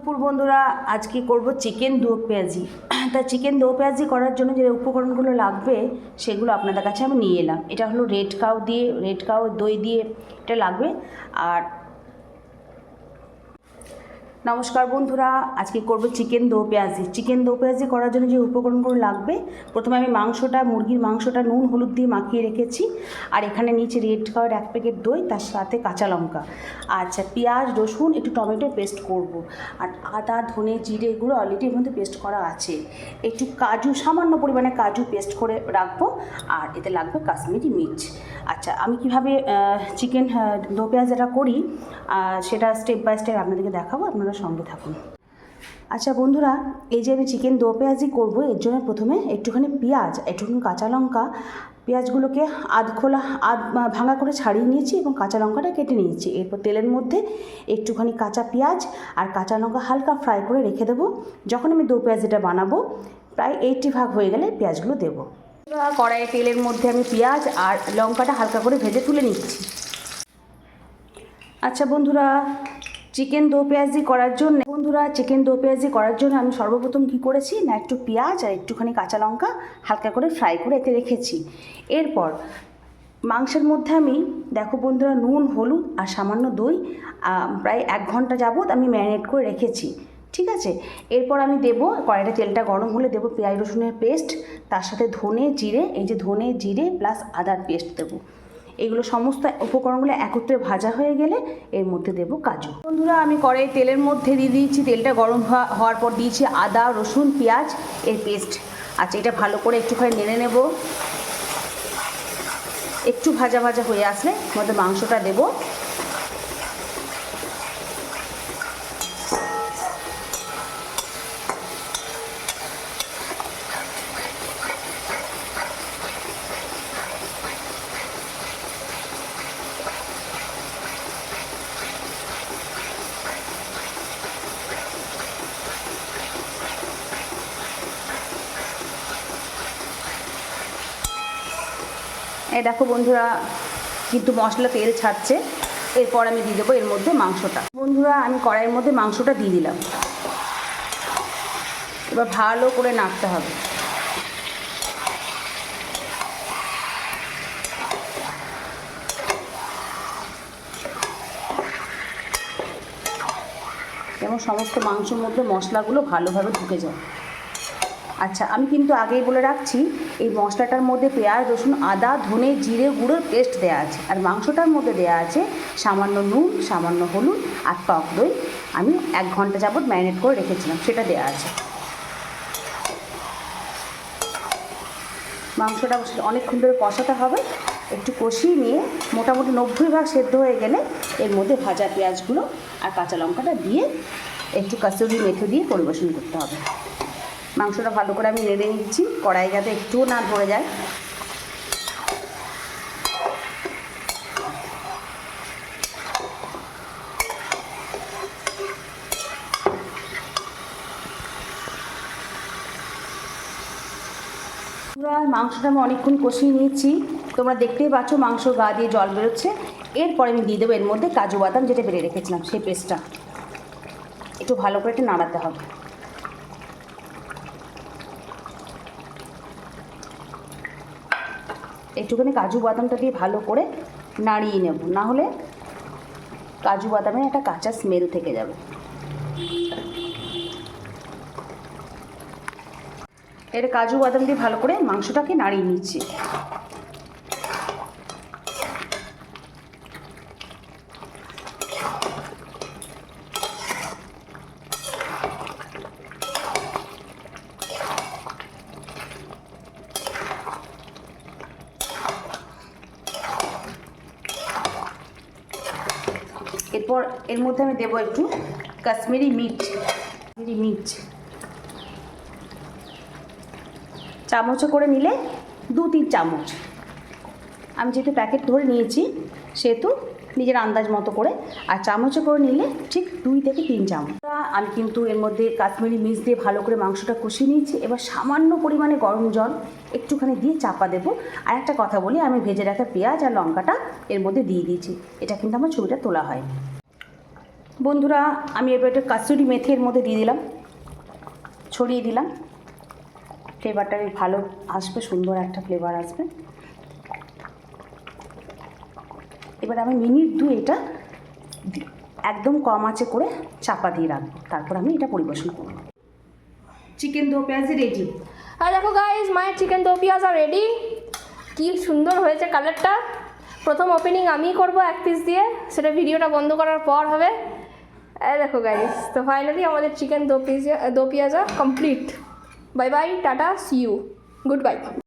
দুপুর বন্ধুরা, আজকে করব চিকেন দো পেঁয়াজি। তা চিকেন দো পেঁয়াজি করার জন্য যে উপকরণগুলো লাগবে সেগুলো আপনাদের কাছে আমি নিয়ে এলাম। এটা হলো রেড কাউ দই দিয়ে এটা লাগবে। আর নমস্কার বন্ধুরা, আজকে করব চিকেন দো পেঁয়াজি। চিকেন দো পেঁয়াজি করার জন্য যে উপকরণগুলো লাগবে, প্রথমে আমি মুরগির মাংসটা নুন হলুদ দিয়ে মাখিয়ে রেখেছি। আর এখানে নিচে রেড কাউয়ের 1 প্যাকেট দই, তার সাথে কাঁচা লঙ্কা, আচ্ছা পেঁয়াজ রসুন একটু টমেটো পেস্ট করব। আর আদা ধনে জিরে এগুলো অলরেডি এর মধ্যে পেস্ট করা আছে। একটু কাজু, সামান্য পরিমাণে কাজু পেস্ট করে রাখবো। আর এতে লাগবে কাশ্মীরি মির্চ। আচ্ছা, আমি কীভাবে চিকেন দো পেঁয়াজিটা করি সেটা স্টেপ বাই স্টেপ আপনাদেরকে দেখাবো, আপনারা সঙ্গে থাকুন। আচ্ছা বন্ধুরা, এই যে আমি চিকেন দো পেঁয়াজি করবো, এর জন্য প্রথমে একটুখানি পেঁয়াজ, একটুখানি কাঁচা লঙ্কা, পেঁয়াজগুলোকে আধ ভাঙা করে ছাড়িয়ে নিয়েছি এবং কাঁচা লঙ্কাটা কেটে নিয়েছি। এরপর তেলের মধ্যে একটুখানি কাঁচা পেঁয়াজ আর কাঁচা লঙ্কা হালকা ফ্রাই করে রেখে দেবো। যখন আমি দো পেঁয়াজিটা বানাবো প্রায় 80% হয়ে গেলে পেঁয়াজগুলো দেবো। কড়াইয়ে তেলের মধ্যে আমি পেঁয়াজ আর লঙ্কাটা হালকা করে ভেজে তুলে নিচ্ছি। আচ্ছা বন্ধুরা, চিকেন দো পেঁয়াজি করার জন্য আমি সর্বপ্রথম কি করেছি না, একটু পেঁয়াজ আর একটুখানি কাঁচা লঙ্কা হালকা করে ফ্রাই করে এতে রেখেছি। এরপর মাংসের মধ্যে আমি দেখো বন্ধুরা, নুন হলুদ আর সামান্য দই প্রায় 1 ঘন্টা যাবত আমি ম্যারিনেট করে রেখেছি। ঠিক আছে, এরপর আমি দেবো, কড়াইতে তেলটা গরম হলে দেবো পেঁয়াজ রসুনের পেস্ট, তার সাথে ধনে জিরে প্লাস আদার পেস্ট দেবো। এগুলো সমস্ত উপকরণগুলো একত্রে ভাজা হয়ে গেলে এর মধ্যে দেবো কাজু। বন্ধুরা, আমি কড়াই তেলের মধ্যে দিয়ে দিয়েছি, তেলটা গরম হওয়ার পর দিয়েছি আদা রসুন পেঁয়াজ এর পেস্ট। আচ্ছা, এটা ভালো করে একটুখানি নেড়ে নেব। একটু ভাজা ভাজা হয়ে আসলে মধ্যে মাংসটা দেবো। এই দেখো বন্ধুরা, কিন্তু মশলা তেল ছাড়ছে। এরপর আমি দিয়ে দেবো এর মধ্যে মাংসটা। বন্ধুরা, আমি কড়াইয়ের মধ্যে মাংসটা দিয়ে দিলাম। এবার ভালো করে নাড়তে হবে। যেমন সমস্ত মাংসের মধ্যে মশলাগুলো ভালোভাবে ঢুকে যায়। আচ্ছা, আমি কিন্তু আগেই বলে রাখছি, এই মশলাটার মধ্যে পেঁয়াজ রসুন আদা ধনে জিরে গুঁড়োর পেস্ট দেওয়া আছে। আর মাংসটার মধ্যে দেওয়া আছে সামান্য নুন, সামান্য হলুদ আর টক দই। আমি 1 ঘন্টা যাবত ম্যারিনেট করে রেখেছিলাম, সেটা দেওয়া আছে। মাংসটা অনেকক্ষণ ধরে কষাতে হবে। একটু কষিয়ে নিয়ে মোটামুটি 90% সেদ্ধ হয়ে গেলে এর মধ্যে ভাজা পেঁয়াজগুলো আর কাঁচা লঙ্কাটা দিয়ে একটু কাসুরি মেথি দিয়ে পরিবেশন করতে হবে। মাংসটা ভালো করে আমি নেড়ে নিচ্ছি, কড়াই যাতে একটুও না ধরে যায়। মাংসটা আমি অনেকক্ষণ কষিয়ে নিয়েছি, তোমরা দেখতেই পাচ্ছ মাংস গা দিয়ে জল বেরোচ্ছে। এরপরে আমি দিয়ে দেবো এর মধ্যে কাজু বাদাম যেটা বেড়ে রেখেছিলাম সেই পেস্টটা। একটু ভালো করে একটু নাড়াতে হবে। একটুখানি কাজু বাদামটা দিয়ে ভালো করে নাড়িয়ে নেব, না হলে কাজু বাদামের একটা কাঁচা স্মেল থেকে যাবে। এটা কাজু বাদাম দিয়ে ভালো করে মাংসটাকে নাড়িয়ে নিচ্ছি। এরপর এর মধ্যে আমি দেবো একটু কাশ্মীরি মির্চ, চামচে করে নিলে 2-3 চামচ। আমি যেহেতু প্যাকেট ধরে নিয়েছি সেহেতু নিজের আন্দাজ মতো করে, আর চামচে করে নিলে ঠিক 2 থেকে 3 চামচ। আমি কিন্তু এর মধ্যে কাশ্মীরি মির্চ দিয়ে ভালো করে মাংসটা কষিয়ে নিয়েছি। এবার সামান্য পরিমাণে গরম জল একটুখানি দিয়ে চাপা দেবো। আর একটা কথা বলি, আমি ভেজে রাখা পেঁয়াজ আর লঙ্কাটা এর মধ্যে দিয়ে দিয়েছি। এটা কিন্তু আমার ছবিটা তোলা হয়। বন্ধুরা আমি এবার একটা কাসুরি মেথি এর মধ্যে দিয়ে দিলাম, ছড়িয়ে দিলাম। ফ্লেভারটা বেশ ভালো আসবে, সুন্দর একটা ফ্লেভার আসবে। এবার আমি মিনিট 2 এটা একদম কম আঁচে করে চাপা দিয়ে রাখবো, তারপর আমি এটা পরিবেশন করব। চিকেন দো পেঁয়াজি রেডি। আর দেখো গাইস, মায়ের চিকেন দো পেঁয়াজা রেডি। কি সুন্দর হয়েছে কালারটা। প্রথম ওপেনিং আমিই করবো 1 পিস দিয়ে, সেটা ভিডিওটা বন্ধ করার পর হবে। দেখো গাইস, তো ফাইনালি আমাদের chicken do pyaza complete. Bye bye, tata, see you, good by.